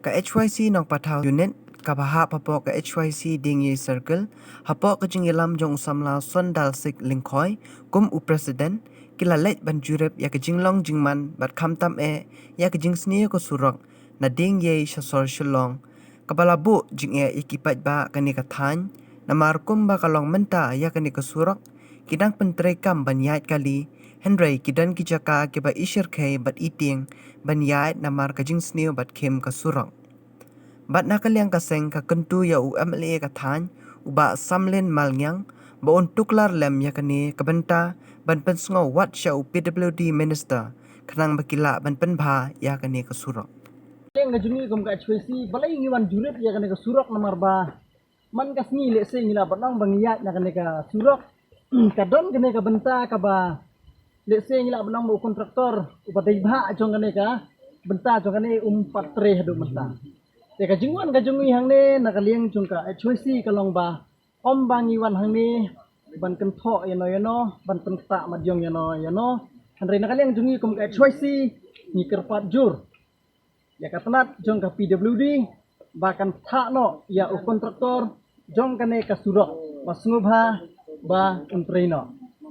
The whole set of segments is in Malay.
ka HYC Nongpathaw Unit kabaha papo ka HYC Diengiei Circle hapo ka jingilam jong samla sondal sik lingkhoi kum u president kilalet ban Jurip ya ka jinglong jingman bat khamtam ya ka jingsniew ko surok na Diengiei sasor Shillong kabalabu jingiei ikipat ba kani ka than namar kum ba kalong menta ya kani ka surok kidang pentrekam banyait kali Henry kidan kijaka kiba ishir kay bat iting banyait namar ka jingsniew bat kim ka surok bat nakaliang kaseng ka kentu ya UMLA ka than uba samlen malngyang ba untuklar lem ya kani kabenta ban pensngo wat sya PWD Minister kanang bakila ban penbha ya kani ka surok Leng ngajungi kum ka HYC balai ngiwan Jurip ya kani ka surok namar ba man kasni le se ngila batang bangiat na kani ka surok kadon kani ka benta ka ba le se ngila batang mo kontraktor upatai bha jong kani ka benta jong kani patre hadu benta te ka jingwan kajungi hang ne nakaliang jong ka HYC kalong ba om bangiwan hang ne ban kan tho yano ban penta madyong yano hanre nakaliang jungi kum ka HYC ni kerpat jur ya katanat jong ka PWD bahkan thak no ya kontraktor jong kane ka surok masngubha ba entreno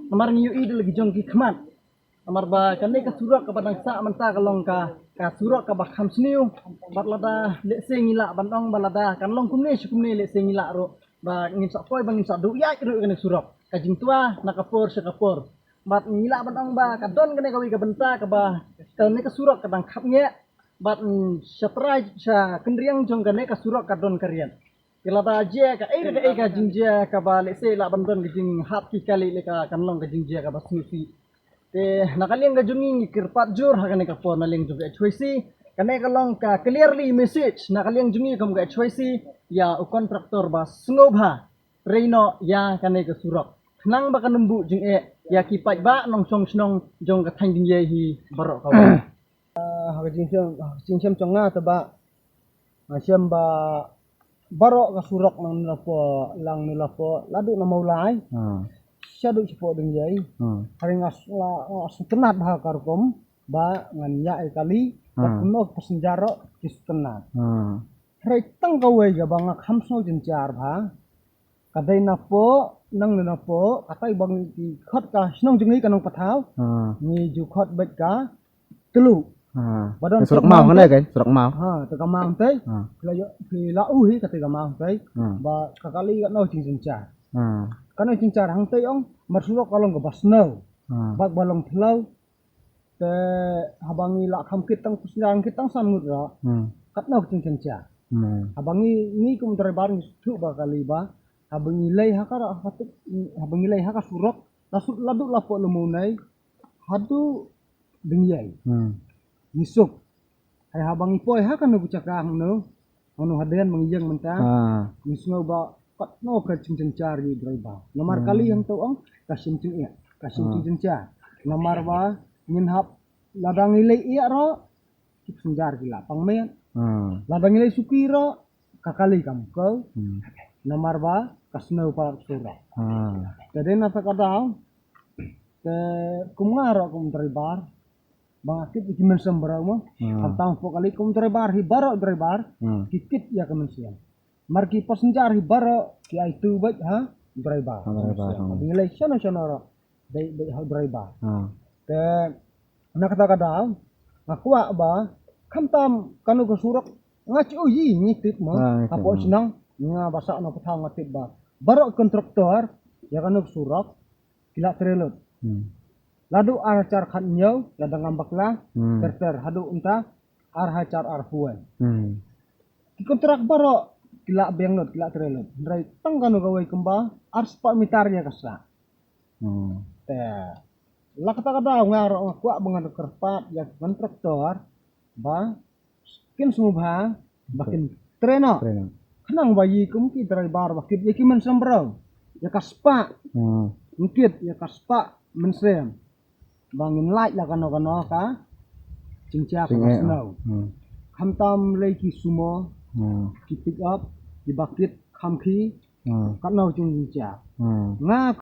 namar ngiu id lagi jong ki khmat namar ba kane ka surok ka badang sa manta kalong ka surok ka ba khamsniu batlada le se ngila bandong balada kan long kumne shukumne le se ngila ro ba ngin sa koi bangin sa du ya kru kane surok ka jingtua nakapor sa kapor bat ngila bandong ba kadon kane kawi ka benta ka ba kane ka surok kadang khapnge bat syatrai sa kendriang jong kane ka surok kadon karian kila da je ka ka jingje ka ba le se la bandon ka jing hat ki kali le ka kanlong ka jingje ka ba susi te nakaliang ka jungi kirpat jur ha kane ka po naling jong HYC kane ka long ka clearly message nakaliang jungi kam ka HYC ya kontraktor ba snobha reino ya kane ka surok nang ba kanumbu jing ya kipat ba nong chong snong jong ka thang Diengiei hi barok ka ha jingsem chonga ta ba siam ba barok ka surok nang lang nilapo ladu na maulai syadu sipo Diengiei haring askenat ha karkom ba ngan ya kali kuno pasenjaro kiskenat hai tang kawai ga bang khamso jenjar bha kadai napo nang napo katai bang ki khot ka snong jingi kanong pathaw ni ju khot bet ka telu badon surok mau ngane kai surok mau te ka mang te la u hi ka te ka mang te ba kakali ka no jing jenjar kana jenjar hang te ong mar surok kalong ka basno bak balong thlau te habangi la kham kitang pusang kitang samut ra kat no jing jenjar habangi ni kum tare bar thu ba kali ba habangi lei hakara hatut habangi lei haka surok lasut ladu lapo lumunai hadu Diengiei nisuk hai habangi poi hakan no bucakang no ono haden mangyang menta nisngo ba kat no ka cingcar ni driver nomor kali yang to ong kasim cingcar nomor ba ngin hap ladang ilai iya ro cingcar gila pangmen ladang ilai suki ro kakali kam ko nomor ba kasno pa sura jadi nata kadang ke kumaro kum driver bangakit ikimen sembarang mo tang pokali kum driver hi baro driver kikit ya kemensian marki pasenjar hi baro ki ai tu bat ha driver nilai sono ro dai ha driver te nak kata kadang ngakwa ba khamtam kanu ko surok ngaci uyi ngitip mo apo sinang nga basa no pathaw ngatip ba baro kontraktor ya kanu surok kila trelot ladu archar khanyo ladang ambakla terter hadu unta archar arhuan ki kontrak baro kila benglot kila trelot rai tangkanu gawai kemba arspa mitarnya kasa te lakata kada ngaro kwa bengan kerpat ya kontraktor ba kin sumubha bakin treno kenang bayi kumki driver bakit ya kiman sambrang ya kaspa mungkit ya kaspa mensem bangin light lah kano ka cingcia ka snow khamtam leki sumo ki pick up di bakit khamki kano cingcia nga